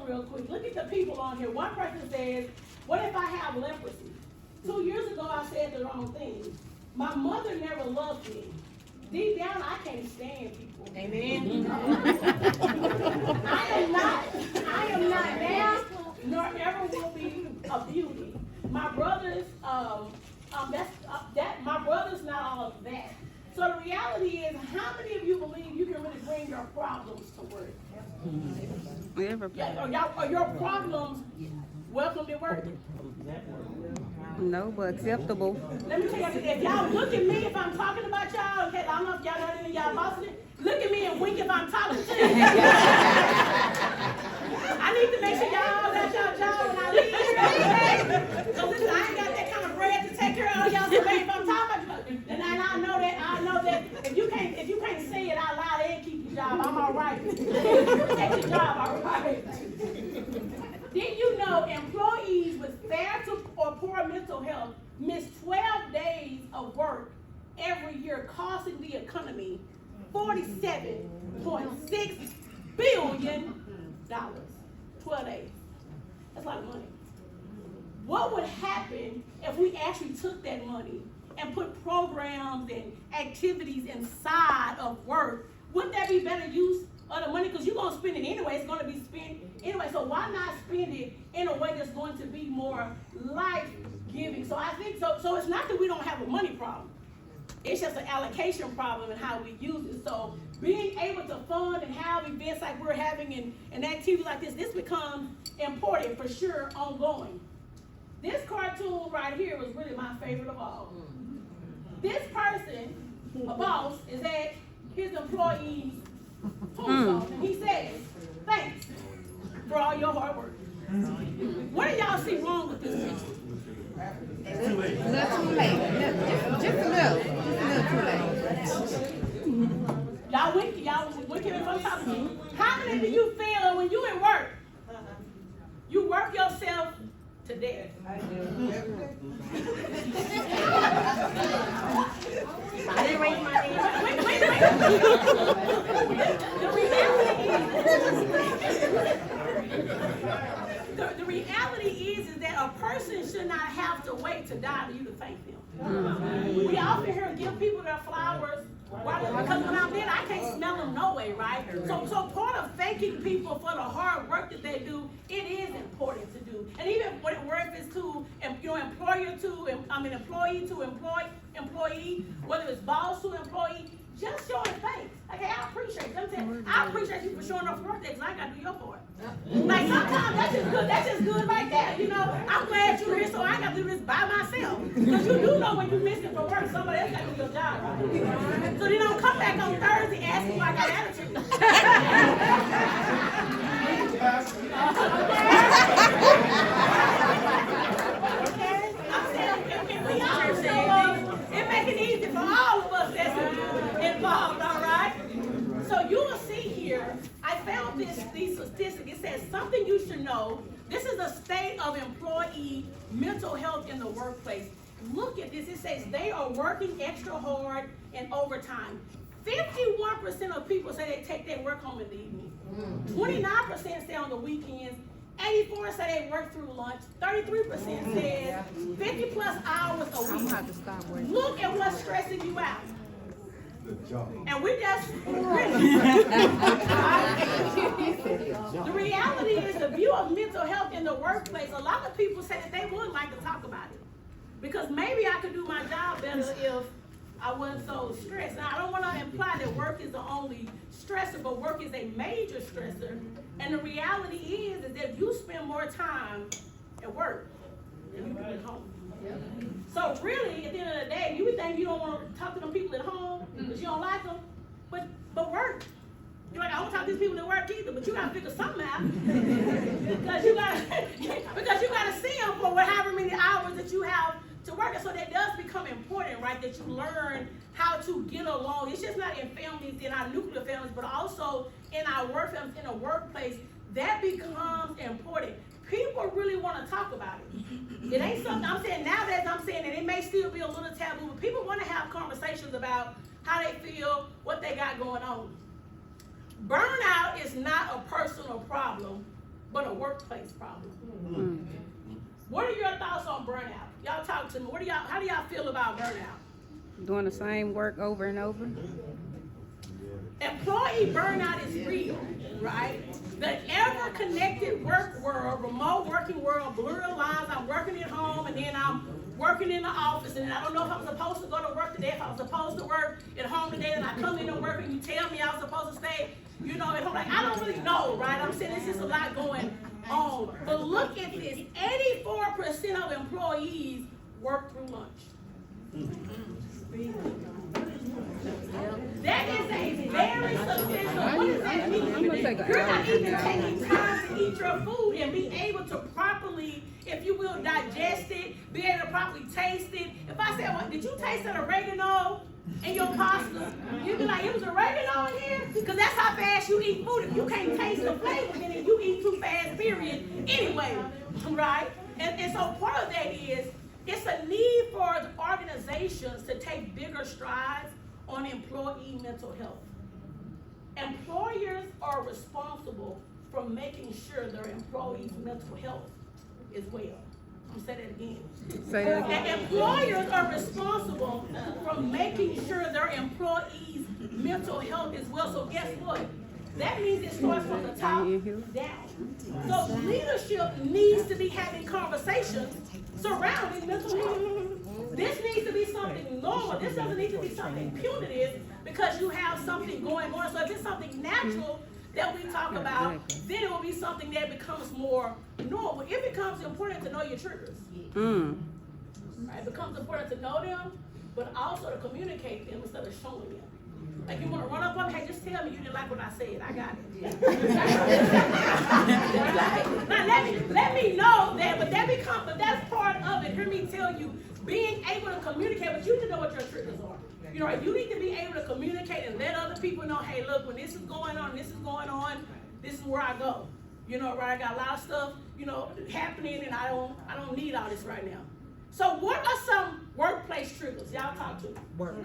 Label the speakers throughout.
Speaker 1: real quick. Look at the people on here. One person says, what if I have leprosy? 2 years ago, I said the wrong thing. My mother never loved me. Deep down, I can't stand people.
Speaker 2: Amen.
Speaker 1: I am not now, nor ever will be a beauty. My brother's, my brother's not all of that. So the reality is, how many of you believe you can really bring your problems to work? Yeah, are your problems welcome to work?
Speaker 3: No, but acceptable.
Speaker 1: Let me tell you, if y'all look at me if I'm talking about y'all, okay, I don't know if y'all know any of y'all bosses, look at me and wink if I'm talking to you. I need to make sure y'all got y'all job when I leave here, okay? So listen, I ain't got that kind of bread to take care of all y'all, so maybe if I'm talking about you, then I know that if you can't say it out loud and keep your job, I'm all right. Take your job, all right. Did you know employees with fair to or poor mental health miss 12 days of work every year, costing the economy $47.6 billion? 12 days. That's a lot of money. What would happen if we actually took that money and put programs and activities inside of work? Wouldn't that be better use of the money? Because you're going to spend it anyway. It's going to be spent anyway. So why not spend it in a way that's going to be more life-giving? So I think so it's not that we don't have a money problem. It's just an allocation problem and how we use it. So being able to fund and have events like we're having and activities like this becomes important for sure, ongoing. This cartoon right here was really my favorite of all. This person, a boss, is at his employees' home and he says, thanks for all your hard work. What do y'all see wrong with this picture?
Speaker 3: Too late. Just a little too late.
Speaker 1: Y'all winking if I'm talking to you. How many do you feel when you in work? You work yourself to death. I didn't raise my hand. Wait. The reality is that a person should not have to wait to die for you to thank them. We often hear give people their flowers. Because when I'm there, I can't smell them no way, right? So part of thanking people for the hard work that they do, it is important to do. And even when it works is to employer to, employee to employee, whether it's boss to employee, just showing thanks. Okay, I appreciate you. I appreciate you for showing up for work because I gotta do your part. Like sometimes that's just good right there. I'm glad you're here so I gotta do this by myself. Because you do know when you're missing from work, somebody else gotta do your job, right? So they don't come back on Thursday asking why I got attitude. I'm saying, can we all show up and make it easy for all of us that's involved, all right? So you will see here, I found these statistics. It says something you should know. This is a state of employee mental health in the workplace. Look at this. It says they are working extra hard and overtime. 51% of people say they take their work home in the evening. 29% say on the weekends. 84% say they work through lunch. 33% says 50 plus hours a week. Look at what's stressing you out. And we just the reality is the view of mental health in the workplace. A lot of people say that they would like to talk about it because maybe I could do my job better if I wasn't so stressed. Now I don't want to imply that work is the only stressor, but work is a major stressor. And the reality is that you spend more time at work than you do at home. So really, at the end of the day, you would think you don't want to talk to them people at home because you don't like them, but work. You're like, I don't talk to these people at work either, but you gotta figure something out because you gotta see them for however many hours that you have to work. And so that does become important, right? That you learn how to get along. It's just not in families, in our nuclear families, but also in our work families, in a workplace. That becomes important. People really want to talk about it. It ain't something I'm saying nowadays. I'm saying that it may still be a little taboo, but people want to have conversations about how they feel, what they got going on. Burnout is not a personal problem. but a workplace problem. What are your thoughts on burnout? Y'all talk to me. How do y'all feel about burnout?
Speaker 3: Doing the same work over and over.
Speaker 1: Employee burnout is real, right? The ever-connected work world, remote working world, blur the lines. I'm working at home and then I'm working in the office, and I don't know if I'm supposed to go to work today, if I'm supposed to work at home today, and I come in and work and you tell me I'm supposed to stay, you know, at home. Like, I don't really know, right? I'm saying there's just a lot going on. But look at this, 84% of employees work through lunch. That is a very substantial, what does that mean? You're not even taking time to eat your food and be able to properly, if you will, digest it, be able to properly taste it. If I said, well, did you taste that oregano in your pasta? You'd be like, it was oregano in here? Because that's how fast you eat food. If you can't taste the flavor, then you eat too fast, period. Anyway, right? And so part of that is, it's a need for the organizations to take bigger strides on employee mental health. Employers are responsible for making sure their employees' mental health is well. I'm gonna say that again.
Speaker 3: Say that again.
Speaker 1: And employers are responsible for making sure their employees' mental health is well. So guess what? That means it starts from the top down. So leadership needs to be having conversations surrounding mental health. This needs to be something normal. This doesn't need to be something punitive because you have something going on. So if it's something natural that we talk about, then it will be something that becomes more normal. It becomes important to know your triggers. Right? It becomes important to know them, but also to communicate them instead of showing them. Like, you want to run up on me, hey, just tell me you didn't like what I said. I got it. Now, let me know that, but that's part of it. Hear me tell you, being able to communicate, but you need to know what your triggers are. You know, right? You need to be able to communicate and let other people know, hey, look, when this is going on, this is where I go. You know, right? I got a lot of stuff, you know, happening, and I don't need all this right now. So what are some workplace triggers? Y'all talk to me. Work.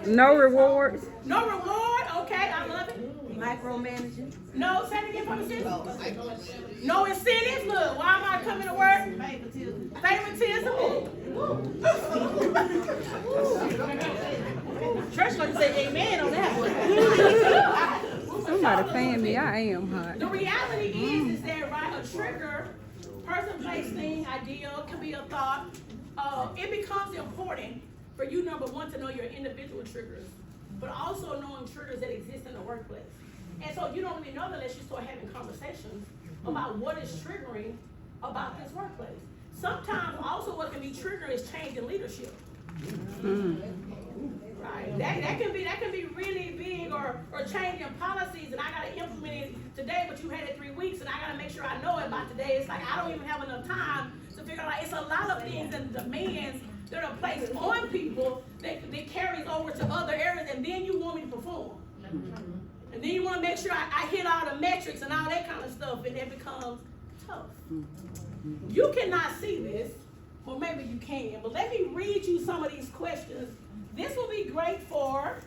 Speaker 3: No rewards.
Speaker 1: No reward, okay, I love it.
Speaker 2: Micromanaging.
Speaker 1: No, say it again for me. No incentives, look, why am I coming to work? Favoritism. Church gonna say amen on that one.
Speaker 3: Somebody paying me, I am hot.
Speaker 1: The reality is that, right, a trigger, person, place, thing, idea, can be a thought. It becomes important for you, number one, to know your individual triggers, but also knowing triggers that exist in the workplace. And so you don't really know that unless you start having conversations about what is triggering about this workplace. Sometimes also what can be triggering is change in leadership. Right. That can be really big, or changing policies, and I gotta implement it today, but you had it 3 weeks and I gotta make sure I know it by today. It's like I don't even have enough time to figure out. It's a lot of things and demands that are placed on people that carries over to other areas, and then you want me to perform. And then you want to make sure I hit all the metrics and all that kind of stuff, and it becomes tough. You cannot see this, or maybe you can, but let me read you some of these questions. This will be great for,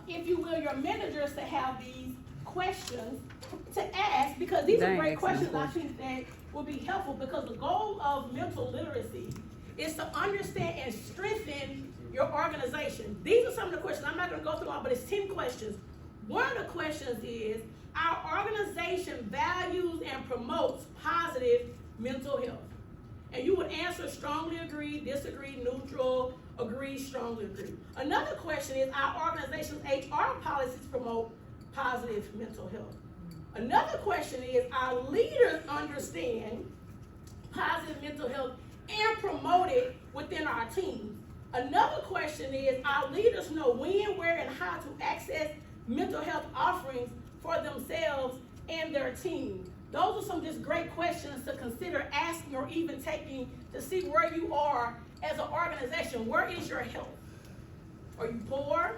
Speaker 1: if you will, your managers to have these questions to ask, because these are great questions. I think that will be helpful, because the goal of mental literacy is to understand and strengthen your organization. These are some of the questions. I'm not going to go through all, but it's 10 questions. One of the questions is, our organization values and promotes positive mental health. And you would answer strongly agree, disagree, neutral, agree, strongly agree. Another question is, our organization's HR policies promote positive mental health. Another question is, our leaders understand positive mental health and promote it within our team. Another question is, our leaders know when, where, and how to access mental health offerings for themselves and their team. Those are some just great questions to consider asking, or even taking to see where you are as an organization. Where is your health? Are you poor?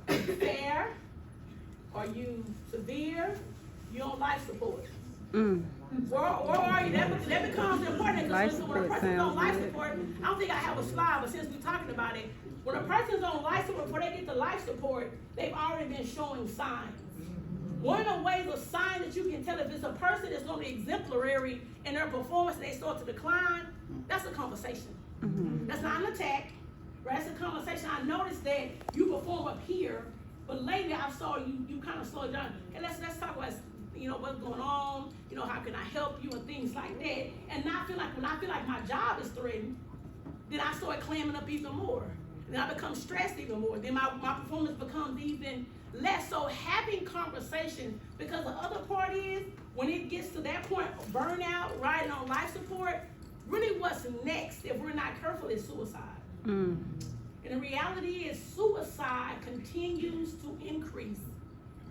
Speaker 1: Are you fair? Are you severe? You on life support? Where are you? That becomes important
Speaker 3: Life
Speaker 1: because when a
Speaker 3: support
Speaker 1: person's on
Speaker 3: sounds
Speaker 1: life
Speaker 3: good.
Speaker 1: support, I don't think I have a slide, but since we're talking about it, when a person's on life support, before they get to life support, they've already been showing signs. One of the ways of sign that you can tell if it's a person that's going to be exemplary in their performance and they start to decline, that's a conversation. That's not an attack, right? That's a conversation. I noticed that you perform up here, but lately I saw you kind of slowed down. And let's talk about, what's going on, how can I help you and things like that. And not feel like when I feel like my job is threatened, then I start clamming up even more. Then I become stressed even more. Then my performance becomes even less. So having conversation, because the other part is, when it gets to that point of burnout, riding on life support, really what's next, if we're not careful, is suicide. And the reality is suicide continues to increase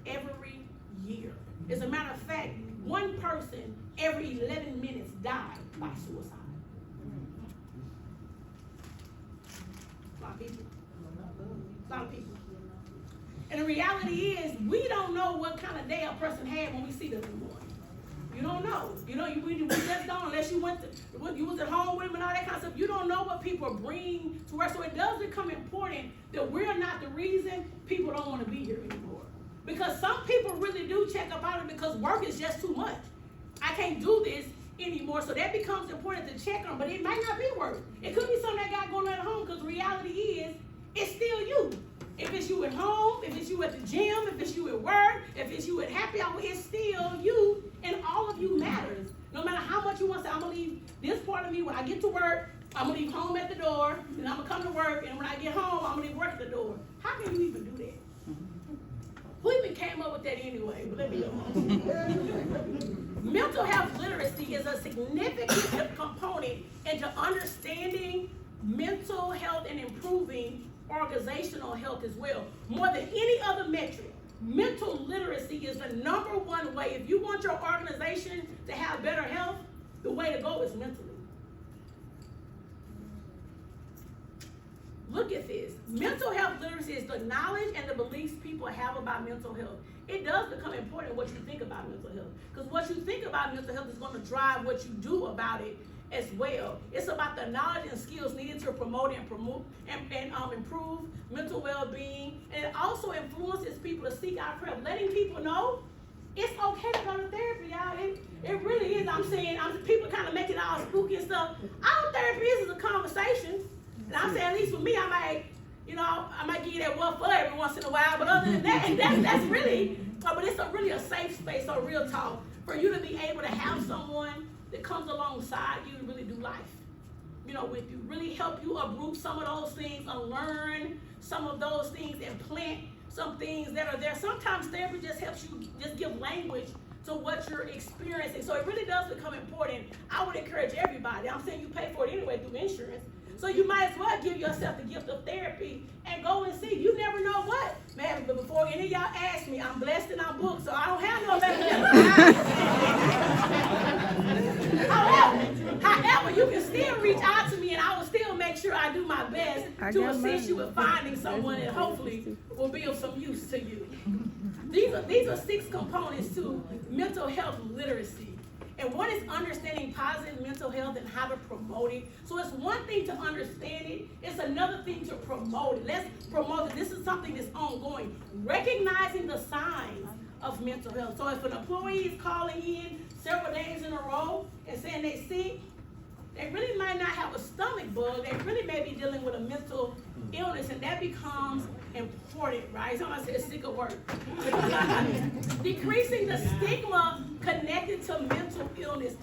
Speaker 1: every year. As a matter of fact, one person every 11 minutes died by suicide. A lot of people. A lot of people. And the reality is, we don't know what kind of day a person had when we see them in the morning. You don't know. We just don't, unless you was at home with them and all that kind of stuff. You don't know what people bring to work. So it does become important that we're not the reason people don't want to be here anymore. Because some people really do check up on it because work is just too much. I can't do this anymore. So that becomes important to check on, but it might not be work. It could be something that got going on at home, because reality is, it's still you. If it's you at home, if it's you at the gym, if it's you at work, if it's you at happy hour, it's still you, and all of you matters. No matter how much you want to say, I'm going to leave this part of me when I get to work, I'm going to leave home at the door, and I'm going to come to work, and when I get home, I'm going to leave work at the door. How can you even do that? Who even came up with that anyway? But let me go. Mental health literacy is a significant component into understanding mental health and improving organizational health as well. More than any other metric, mental literacy is the #1 way. If you want your organization to have better health, the way to go is mentally. Look at this. Mental health literacy is the knowledge and the beliefs people have about mental health. It does become important what you think about mental health, because what you think about mental health is going to drive what you do about it as well. It's about the knowledge and skills needed to promote and improve mental well-being, and it also influences people to seek out help, letting people know it's okay to go to therapy, y'all. It really is. People kind of make it all spooky and stuff. All therapy is a conversation. And I'm saying, at least for me, I might give you that one for every once in a while, but other than that, and that's really, but it's really a safe space, so real talk, for you to be able to have someone that comes alongside you to really do life, with you, really help you uproot some of those things, unlearn some of those things, and plant some things that are there. Sometimes therapy just helps you just give language to what you're experiencing. So it really does become important. I would encourage everybody. I'm saying you pay for it anyway through insurance. So you might as well give yourself the gift of therapy and go and see. You never know what. Man, but before any of y'all ask me, I'm blessed and I'm booked, so I don't have no level. However, you can still reach out to me, and I will still make sure I do my best to assist you with finding someone that hopefully will be of some use to you. These are 6 components to mental health literacy. And one is understanding positive mental health and how to promote it. So it's one thing to understand it, it's another thing to promote it. Let's promote it. This is something that's ongoing. Recognizing the signs of mental health. So if an employee is calling in several days in a row and saying they're sick, they really might not have a stomach bug. They really may be dealing with a mental illness, and that becomes important, right? Somebody said sick of work. Decreasing the stigma connected to mental illness.